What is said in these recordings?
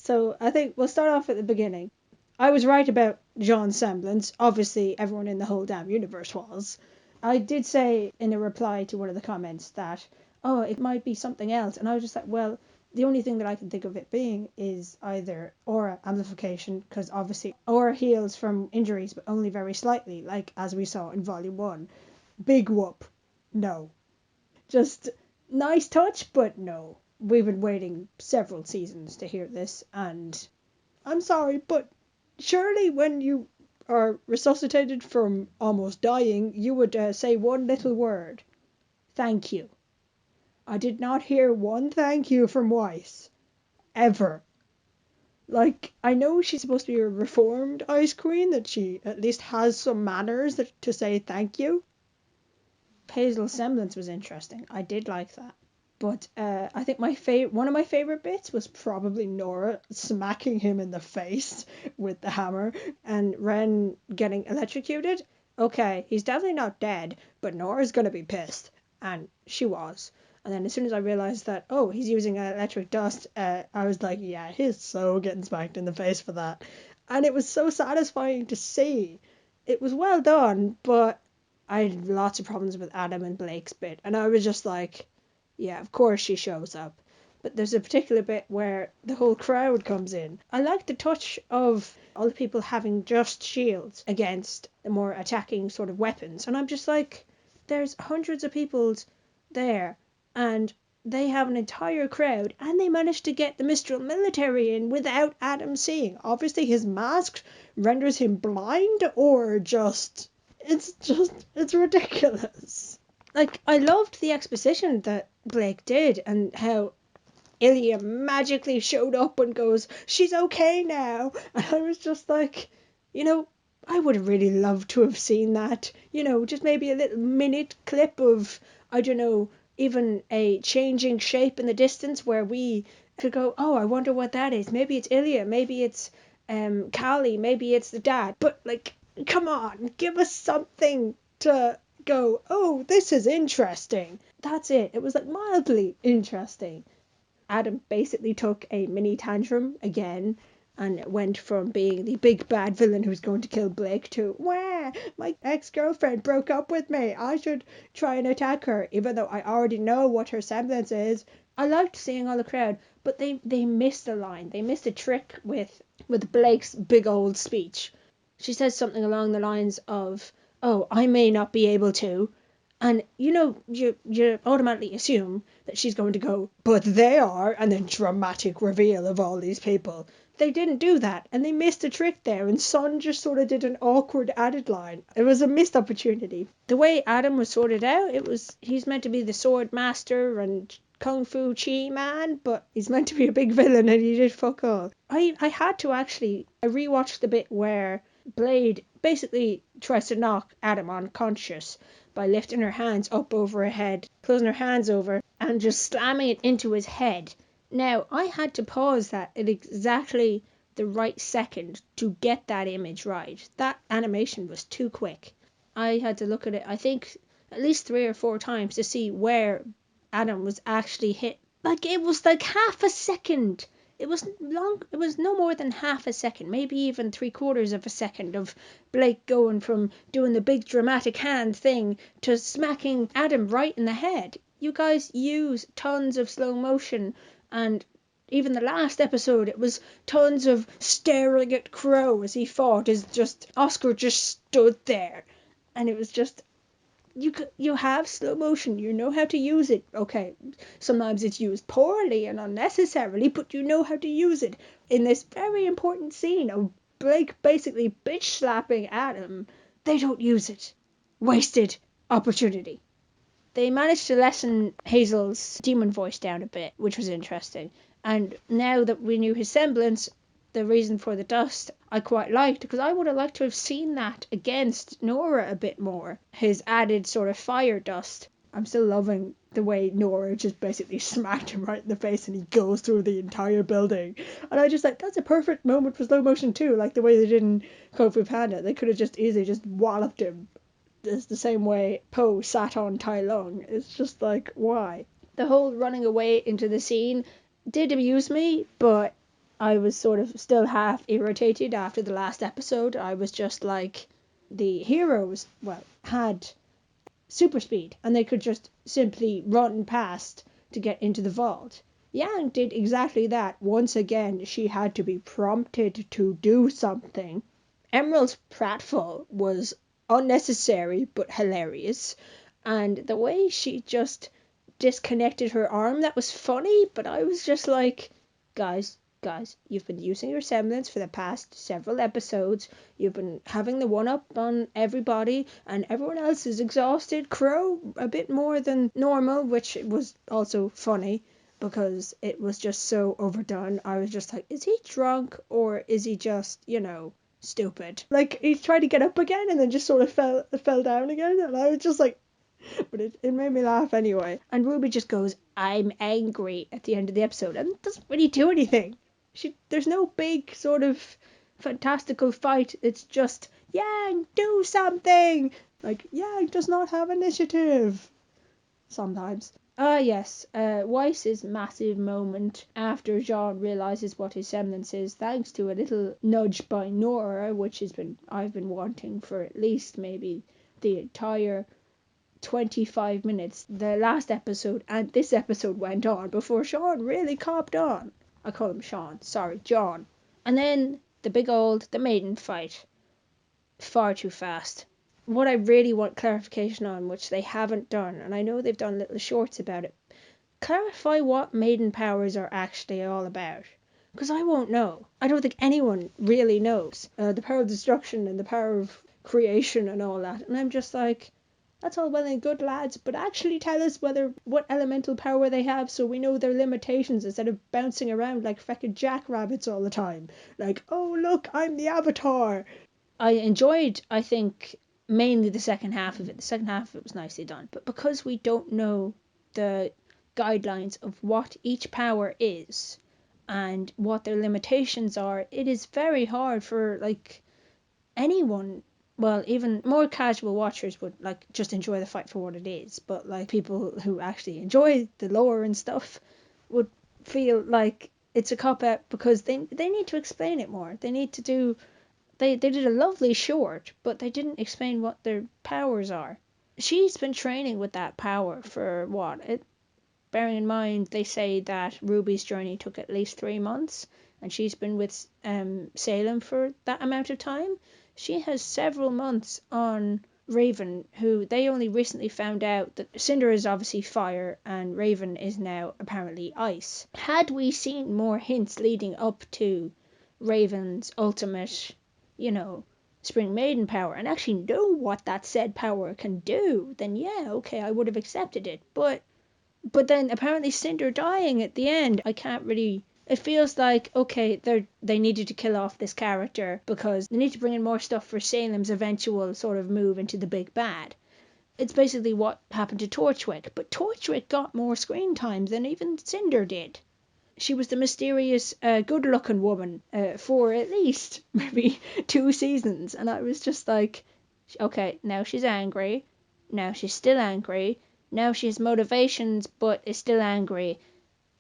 So I think we'll start off at the beginning. I was right about Jean's semblance. Obviously, everyone in the whole damn universe was. I did say in a reply to one of the comments that, oh, it might be something else. And I was just like, well, the only thing that I can think of it being is either aura amplification, because obviously aura heals from injuries, but only very slightly, like as we saw in Volume 1. Big whoop. No. Just nice touch, but no. We've been waiting several seasons to hear this, and I'm sorry, but surely when you are resuscitated from almost dying, you would say one little word. Thank you. I did not hear one thank you from Weiss. Ever. Like, I know she's supposed to be a reformed Ice Queen, that she at least has some manners to say thank you. Hazel's semblance was interesting. I did like that. But I think one of my favorite bits was probably Nora smacking him in the face with the hammer and Ren getting electrocuted. Okay, he's definitely not dead, but Nora's gonna be pissed, and she was. And then as soon as I realized that, oh, he's using electric dust, I was like, yeah, he's so getting smacked in the face for that. And it was so satisfying to see. It was well done, but I had lots of problems with Adam and Blake's bit, and I was just like, yeah, of course she shows up. But there's a particular bit where the whole crowd comes in. I like the touch of all the people having just shields against the more attacking sort of weapons. And I'm just like, there's hundreds of people there, and they have an entire crowd, and they managed to get the Mistral military in without Adam seeing. Obviously his mask renders him blind, or it's ridiculous. Like, I loved the exposition that Blake did, and how Ilya magically showed up and goes, she's okay now. And I was just like, I would have really loved to have seen that. Just maybe a little minute clip of, I don't know, even a changing shape in the distance where we could go, oh, I wonder what that is. Maybe it's Ilya, maybe it's Callie, maybe it's the dad. But, like, come on, give us something to go, oh, this is interesting. That's it. It was like mildly interesting. Adam basically took a mini tantrum again and went from being the big bad villain who's going to kill Blake to, wah, my ex-girlfriend broke up with me. I should try and attack her, even though I already know what her semblance is. I liked seeing all the crowd, but they missed a line. They missed a trick with Blake's big old speech. She says something along the lines of, oh, I may not be able to. And, you automatically assume that she's going to go, but they are, and then dramatic reveal of all these people. They didn't do that, and they missed a trick there, and Son just sort of did an awkward added line. It was a missed opportunity. The way Adam was sorted out, he's meant to be the sword master and kung fu chi man, but he's meant to be a big villain, and he did fuck all. I rewatched the bit where Blade basically tries to knock Adam unconscious by lifting her hands up over her head, closing her hands over, and just slamming it into his head. Now, I had to pause that at exactly the right second to get that image right. That animation was too quick. I had to look at it, I think, at least 3 or 4 times to see where Adam was actually hit. Like, it was like half a second. It was no more than half a second, maybe even 3/4 of a second of Blake going from doing the big dramatic hand thing to smacking Adam right in the head. You guys use tons of slow motion, and even the last episode, it was tons of staring at Crow as he fought, as just Oscar just stood there, and it was just, you have slow motion, you know how to use it. Okay, sometimes it's used poorly and unnecessarily, but you know how to use it. In this very important scene of Blake basically bitch slapping Adam, they don't use it. Wasted opportunity. They managed to lessen Hazel's demon voice down a bit, which was interesting. And now that we knew his semblance, the reason for the dust, I quite liked, because I would have liked to have seen that against Nora a bit more. His added sort of fire dust. I'm still loving the way Nora just basically smacked him right in the face and he goes through the entire building. And I just like, that's a perfect moment for slow motion too, like the way they did in Kung Fu Panda. They could have just easily just walloped him. It's the same way Po sat on Tai Lung. It's just like, why? The whole running away into the scene did amuse me, but I was sort of still half irritated after the last episode. I was just like, the heroes, well, had super speed and they could just simply run past to get into the vault. Yang did exactly that. Once again, she had to be prompted to do something. Emerald's pratfall was unnecessary but hilarious, and the way she just disconnected her arm, that was funny, but I was just like, guys, you've been using your semblance for the past several episodes. You've been having the one up on everybody, and everyone else is exhausted. Crow a bit more than normal, which was also funny because it was just so overdone. I was just like, is he drunk or is he just, stupid? Like, he tried to get up again and then just sort of fell down again, and I was just like, but it made me laugh anyway. And Ruby just goes, I'm angry at the end of the episode, and doesn't really do anything. There's no big sort of fantastical fight. It's just, Yang, do something! Like, Yang does not have initiative. Sometimes. Yes, Weiss's massive moment after Jean realizes what his semblance is, thanks to a little nudge by Nora, which I've been wanting for at least maybe the entire 25 minutes the last episode and this episode went on before Sean really copped on. I call him Sean, sorry, John. And then the maiden fight. Far too fast. What I really want clarification on, which they haven't done, and I know they've done little shorts about it, clarify what maiden powers are actually all about. Because I won't know. I don't think anyone really knows. The power of destruction and the power of creation and all that. And I'm just like, that's all well and good, lads, but actually tell us what elemental power they have so we know their limitations instead of bouncing around like feckin' jackrabbits all the time. Like, oh look, I'm the Avatar. I enjoyed, I think, mainly the second half of it. The second half of it was nicely done. But because we don't know the guidelines of what each power is and what their limitations are, it is very hard for anyone, well, even more casual watchers would just enjoy the fight for what it is, but people who actually enjoy the lore and stuff would feel like it's a cop out because they need to explain it more. They need to do they did a lovely short, but they didn't explain what their powers are. She's been training with that power for what? Bearing in mind they say that Ruby's journey took at least 3 months, and she's been with Salem for that amount of time. She has several months on Raven, who they only recently found out that Cinder is obviously fire and Raven is now apparently ice. Had we seen more hints leading up to Raven's ultimate, Spring Maiden power, and actually know what that said power can do, then yeah, okay, I would have accepted it. But then apparently Cinder dying at the end, I can't really. It feels like, okay, they needed to kill off this character because they need to bring in more stuff for Salem's eventual sort of move into the big bad. It's basically what happened to Torchwick, but Torchwick got more screen time than even Cinder did. She was the mysterious, good-looking woman for at least maybe 2 seasons, and I was just like, okay, now she's angry, now she's still angry, now she has motivations but is still angry.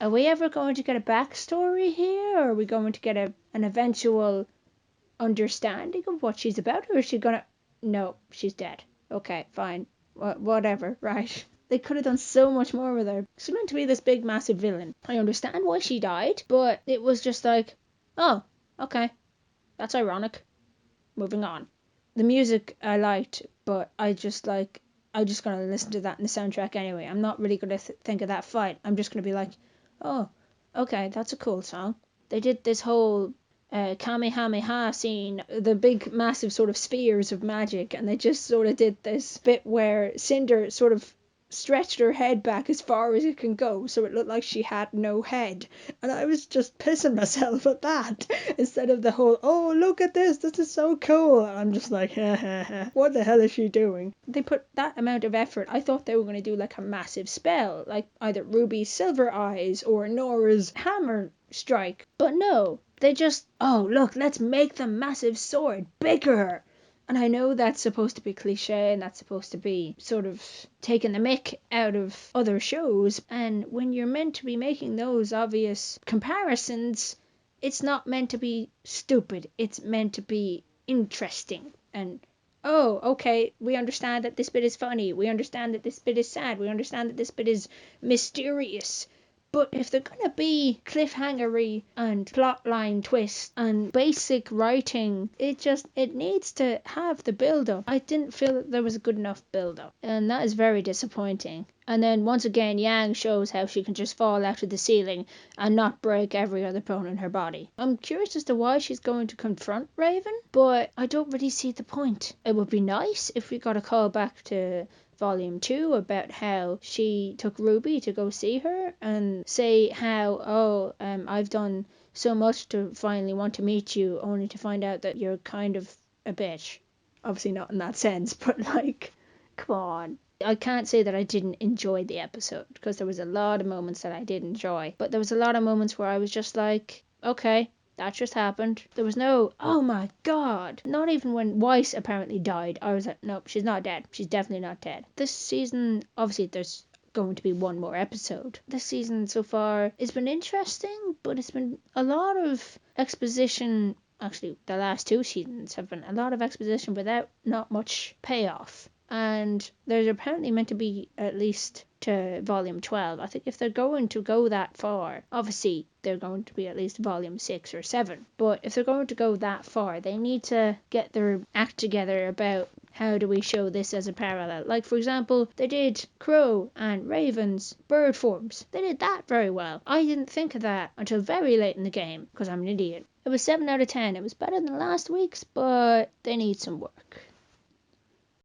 Are we ever going to get a backstory here, or are we going to get an eventual understanding of what she's about, or is she gonna... No, she's dead. Okay, fine. Whatever, right? They could have done so much more with her. She's meant to be this big, massive villain. I understand why she died, but it was just like, oh, okay, that's ironic. Moving on. The music I liked, but I just gonna listen to that in the soundtrack anyway. I'm not really gonna think of that fight. I'm just gonna be like, oh, okay, that's a cool song. They did this whole Kamehameha scene, the big massive sort of spheres of magic, and they just sort of did this bit where Cinder sort of stretched her head back as far as it can go so it looked like she had no head, and I was just pissing myself at that instead of the whole, oh look at this is so cool. I'm just like, what the hell is she doing? They put that amount of effort. I thought they were going to do like a massive spell, like either Ruby's silver eyes or Nora's hammer strike, but no, they just, oh look, let's make the massive sword bigger. And I know that's supposed to be cliche and that's supposed to be sort of taking the mick out of other shows, and when you're meant to be making those obvious comparisons, it's not meant to be stupid. It's meant to be interesting. And oh, okay, we understand that this bit is funny. We understand that this bit is sad. We understand that this bit is mysterious. But if they're gonna be cliffhangery and plotline twist and basic writing, it needs to have the build up. I didn't feel that there was a good enough build up, and that is very disappointing. And then once again, Yang shows how she can just fall out of the ceiling and not break every other bone in her body. I'm curious as to why she's going to confront Raven, but I don't really see the point. It would be nice if we got a call back to Volume 2 about how she took Ruby to go see her and say how, I've done so much to finally want to meet you, only to find out that you're kind of a bitch. Obviously not in that sense, but like, come on. I can't say that I didn't enjoy the episode, because there was a lot of moments that I did enjoy, but there was a lot of moments where I was just like, okay, that just happened. There was no, oh my god. Not even when Weiss apparently died, I was like, nope, she's not dead. She's definitely not dead. This season, obviously there's going to be one more episode. This season so far, it's been interesting, but it's been a lot of exposition. Actually, the last 2 seasons have been a lot of exposition without not much payoff. And there's apparently meant to be at least to volume 12. I think if they're going to go that far, obviously they're going to be at least volume 6 or 7. But if they're going to go that far, they need to get their act together about how do we show this as a parallel. Like, for example, they did Crow and Raven's bird forms. They did that very well. I didn't think of that until very late in the game, because I'm an idiot. It was 7 out of 10. It was better than last week's, but they need some work.